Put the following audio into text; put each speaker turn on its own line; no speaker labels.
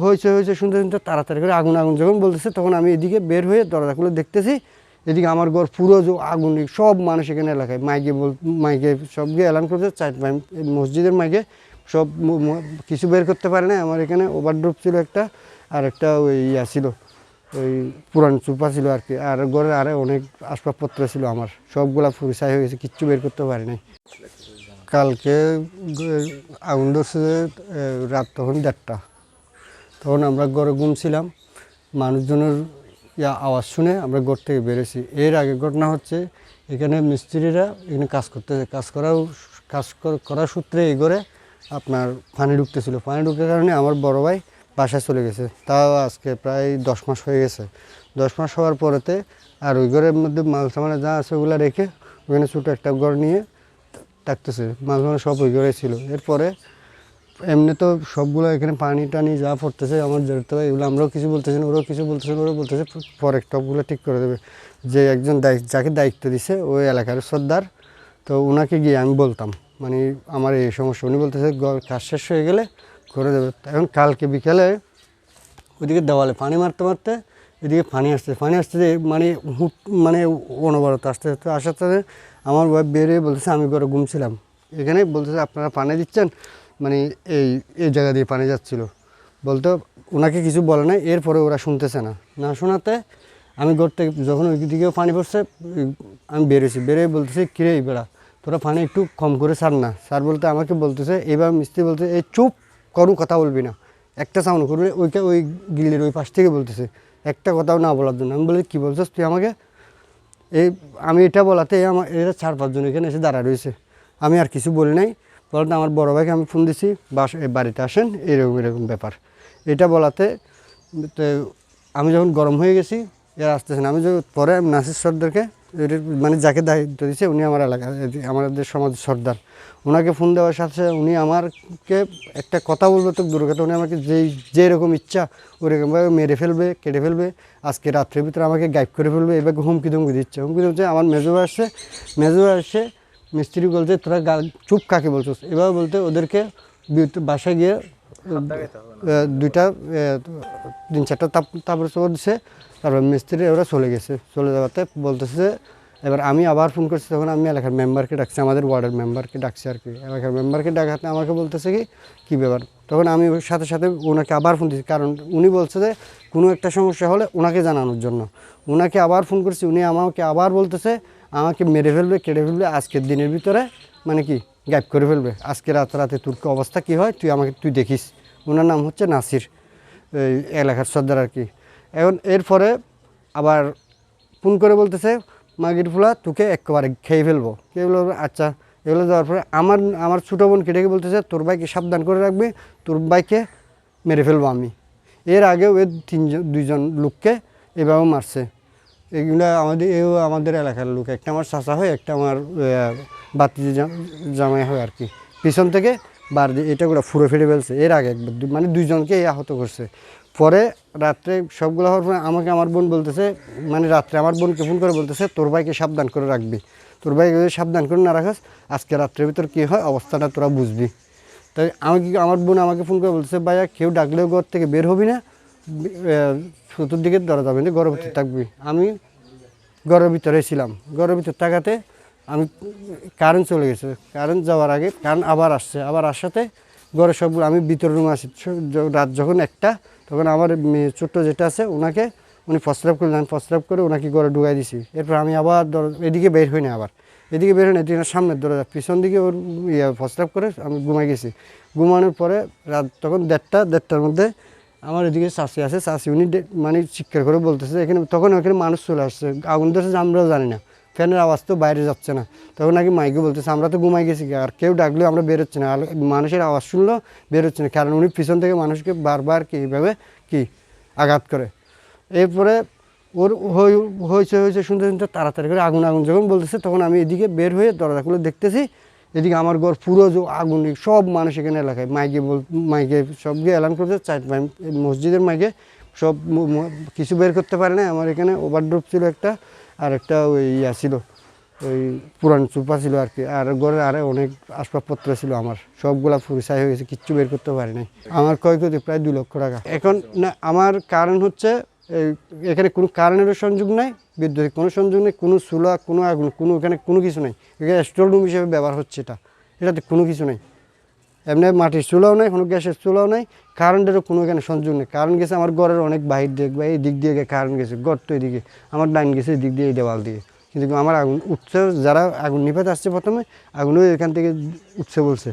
হয়েছে হয়েছে শুনতে শুনতে তাড়াতাড়ি করে আগুন আগুন যখন বলতেছে তখন আমি এদিকে বের হয়ে দরজা খুলে দেখতেছি এদিকে আমার ঘর পুরো যে আগুন, সব মানুষ এখানে এলাকায় মাইকে সব গিয়ে এলান করছে মসজিদের মাইকে সব কিছু বের করতে পারে না। আমার এখানে ওভারড্রপ ছিল একটা, আর একটা ওই ছিল ওই পুরান চুপা ছিল আর কি, আর ঘরের আরে অনেক আসবাবপত্র ছিল আমার, সবগুলা ফুরিসাই হয়ে গেছে, কিচ্ছু বের করতে পারি নাই। কালকে আগুন ধরছে রাত তখন 1:30, তখন আমরা ঘরে ঘুমছিলাম, মানুষজনের আওয়াজ শুনে আমরা ঘর থেকে বেরোছি। এর আগে ঘটনা হচ্ছে এখানে মিস্ত্রিরা এখানে কাজ করতেছে, কাজ করার সূত্রে এই ঘরে আপনার পানি ঢুকতেছিল, পানি ঢুকার কারণে আমার বড় ভাই বাসায় চলে গেছে, তাও আজকে প্রায় 10 মাস হয়ে গেছে। 10 মাস হওয়ার পরেতে আর ওই ঘরের মধ্যে মাল সামানে যা আছে ওগুলো রেখে ওখানে ছোটো একটা ঘর নিয়ে থাকতেছে, মাল সামানে সব ওই ঘরে ছিল। এরপরে এমনি তো সবগুলো এখানে পানি টানি যা পড়তেছে আমার জড়িত হয়, এগুলো আমরাও কিছু বলতেছেন, ওরাও কিছু বলতেছেন, ওরাও বলতেছে পরে টপগুলো ঠিক করে দেবে। যে একজন যাকে দায়িত্ব দিছে ওই এলাকার সর্দার, তো ওনাকে গিয়ে আমি বলতাম মানে আমার এই সমস্যা, উনি বলতেছে কাজ শেষ হয়ে গেলে করে দেবে। এখন কালকে বিকেলে ওইদিকে দেওয়ালে পানি মারতে মারতে এদিকে পানি আসছে মানে মানে অনবরত আসার সাথে আমার ওয়াইফ বেরিয়ে বলতেছে আমি ঘরে ঘুমছিলাম, এখানে বলতেছে আপনারা পানি দিচ্ছেন, মানে এই জায়গা দিয়ে পানি যাচ্ছিল বলতে ওনাকে কিছু বলে না। এরপরে ওরা শুনতেছে না শোনাতে আমি ঘর থেকে যখন ওই দিকেও পানি পড়ছে আমি বেরিয়ে বলতেছি কিরে বেড়া তোরা পানি একটু কম করে ছাড় না, স্যার বলতে আমাকে বলতেছে এবার মিস্ত্রি বলতে এই চুপ করু, কথা বলবি না, একটা সাউন্ড করবে ওই গিল্লির ওই পাশ থেকে বলতেছে একটা কথাও না বলার জন্য। আমি বলি কী বলছিস তুই আমাকে, আমি এটা বলাতে এরা 4-5 জন এখানে এসে দাঁড়া রয়েছে, আমি আর কিছু বলি নাই। বলতে আমার বড় ভাইকে আমি ফোন দিছি বাড়িতে আসেন, এরকম ব্যাপার, এটা বলাতে তো আমি যখন গরম হয়ে গেছি এরা আসতেছেন। আমি পরে নাসির সর্দারকে মানে যাকে দায়িত্ব দিচ্ছে উনি আমার এলাকা আমাদের সমাজের সর্দার, ওনাকে ফোন দেওয়ার সাথে উনি আমাকে একটা কথা বলবে তো দূর কথা, উনি আমাকে যেরকম ইচ্ছা ওরকমভাবে মেরে ফেলবে, কেটে ফেলবে, আজকে রাত্রের ভিতরে আমাকে গায়েব করে ফেলবে, এবার হুমকি দিচ্ছে। আমার মেজো আসে মিস্ত্রি বলছে তোরা চুপ কাকে বলছিস, এবার বলতে ওদেরকে বাসায় গিয়ে 3-4টা তারপরে চোর দিছে, তারপর মিস্ত্রি ওরা চলে যাওয়াতে বলতেছে। এবার আমি আবার ফোন করছি, তখন আমি এলাকার মেম্বারকে ডাকছি, আমাদের ওয়ার্ডের মেম্বারকে ডাকছি আর কি, এলাকার মেম্বারকে ডাকাতে আমাকে বলতেছে কী ব্যাপার, তখন আমি ওর সাথে সাথে ওনাকে আবার ফোন দিচ্ছি, কারণ উনি বলছে যে কোনো একটা সমস্যা হলে ওনাকে জানানোর জন্য। ওনাকে আবার ফোন করছি, উনি আমাকে আবার বলতেছে আমাকে মেরে ফেলবে, কেটে ফেলবে, আজকের দিনের ভিতরে মানে কি গায়েব করে ফেলবে, আজকে রাতে তোর অবস্থা কী হয় তুই দেখিস। ওনার নাম হচ্ছে নাসির, এই এলাকার সর্দার আর কি। এখন এরপরে আবার ফোন করে বলতেছে মাগির ফুলা তোকে একেবারে খেয়ে ফেলবো। আচ্ছা এগুলো যাওয়ার পরে আমার ছোটো বোন কেটে বলতেছে তোর ভাইকে সাবধান করে রাখবি, তোর ভাইকে মেরে ফেলবো আমি। এর আগেও 2জন লোককে এভাবে মারছে, এগুলো আমাদের এলাকার লোক, একটা আমার চাচা হয়, একটা আমার বাতিজি জামাই হয় আর কি, পিছন থেকে বার দিয়ে এটা করে ফুড়ে ফেলে ফেলছে। এর আগে একবার মানে 2জনকে আহত করছে। পরে রাত্রে সবগুলো হওয়ার পরে আমাকে আমার বোন বলতেছে, মানে রাত্রে আমার বোনকে ফোন করে বলতেছে তোর ভাইকে সাবধান করে রাখবি, তোর ভাইকে যদি সাবধান করে না রাখাস আজকে রাত্রের ভিতর কী হয় অবস্থাটা তোরা বুঝবি। তাই আমার বোন আমাকে ফোন করে বলতেছে ভাইয়া কেউ ডাকলেও ঘর থেকে বের হবি না, চতুর্দিকে দরজা যাবে না, ঘরের ভিতরে থাকবি। আমি ঘরের ভিতরে ছিলাম, ঘরের ভিতর থাকাতে আমি কারেন্ট চলে গেছে, কারেন্ট যাওয়ার আগে কারেন্ট আবার আসাতে ঘরে সবগুলো আমি ভিতর রুমে আসি। রাত যখন 1টা তখন আমার ছোট্ট যেটা আছে উনি প্রস্রাব করে ওনাকে ঘরে ঢুকাই দিছি। এরপর আমি আবার এদিকে বের হই না, এদিকে সামনের দরজা পিছন দিকে ওর প্রস্রাব করে আমি ঘুমাই গেছি। ঘুমানোর পরে রাত তখন 1:30টার মধ্যে আমার এদিকে চাষি আছে, উনি মানে চিৎকার করে বলতেছে তখন ওখানে মানুষ চলে আসছে, আগুন ধরছে আমরাও জানি না, ফ্যানের আওয়াজ তো বাইরে যাচ্ছে না, তখন নাকি মাইকে বলতেছে আমরা তো ঘুমাই গেছি আর কেউ ডাকলেও আমরা বেরোচ্ছি না, মানুষের আওয়াজ শুনলেও বেরোচ্ছে না, কারণ উনি পিছন থেকে মানুষকে বারবার এইভাবে আঘাত করে। এরপরে ওর হয়েছে শুনতে তাড়াতাড়ি করে আগুন যখন বলতেছে তখন আমি এদিকে বের হয়ে দরজা খুলে দেখতেছি এদিকে আমার ঘর পুরো যে আগুন, সব মানুষ এখানে এলাকায় মাইকে সব গিয়ে এলান করছে, মসজিদের মাইকে সব কিছু বের করতে পারে না। আমার এখানে ওভারড্রপ ছিল একটা, আর একটা ওই ছিল ওই পুরান চুপা ছিল আর কি, আর ঘরে আরে অনেক আসবাবপত্র ছিল আমার, সবগুলা ফুরিসাই হয়ে গেছে, কিচ্ছু বের করতে পারি নাই। আমার ক্ষয়ক্ষতি প্রায় 2 লক্ষ টাকা। এখন না আমার কারণ হচ্ছে এখানে কোনো কারেন্টেরও সংযোগ নাই, বিদ্যুতের কোনো সংযোগ নেই, কোনো চুলা, কোনো আগুন, কোনো এখানে কোনো কিছু নেই। এখানে স্টোর রুম হিসেবে ব্যবহার হচ্ছে এটাতে কোনো কিছু নেই। এমনি মাটির চুলাও নাই, কোনো গ্যাসের চুলাও নাই, কারেন্টেরও কোনো এখানে সংযোগ নেই। কারেন্ট গেছে আমার ঘরের অনেক বাহির দিক বা এই দিক দিয়ে কারেন্ট গেছে, ঘর তো এদিকে, আমার লাইন গেছে এই দিক দিয়ে, এই দেওয়াল দিয়ে। কিন্তু আমার আগুন উঠছে, যারা আগুন নিভাতে আসছে প্রথমে, আগুনও এখান থেকে উঠছে বলছে।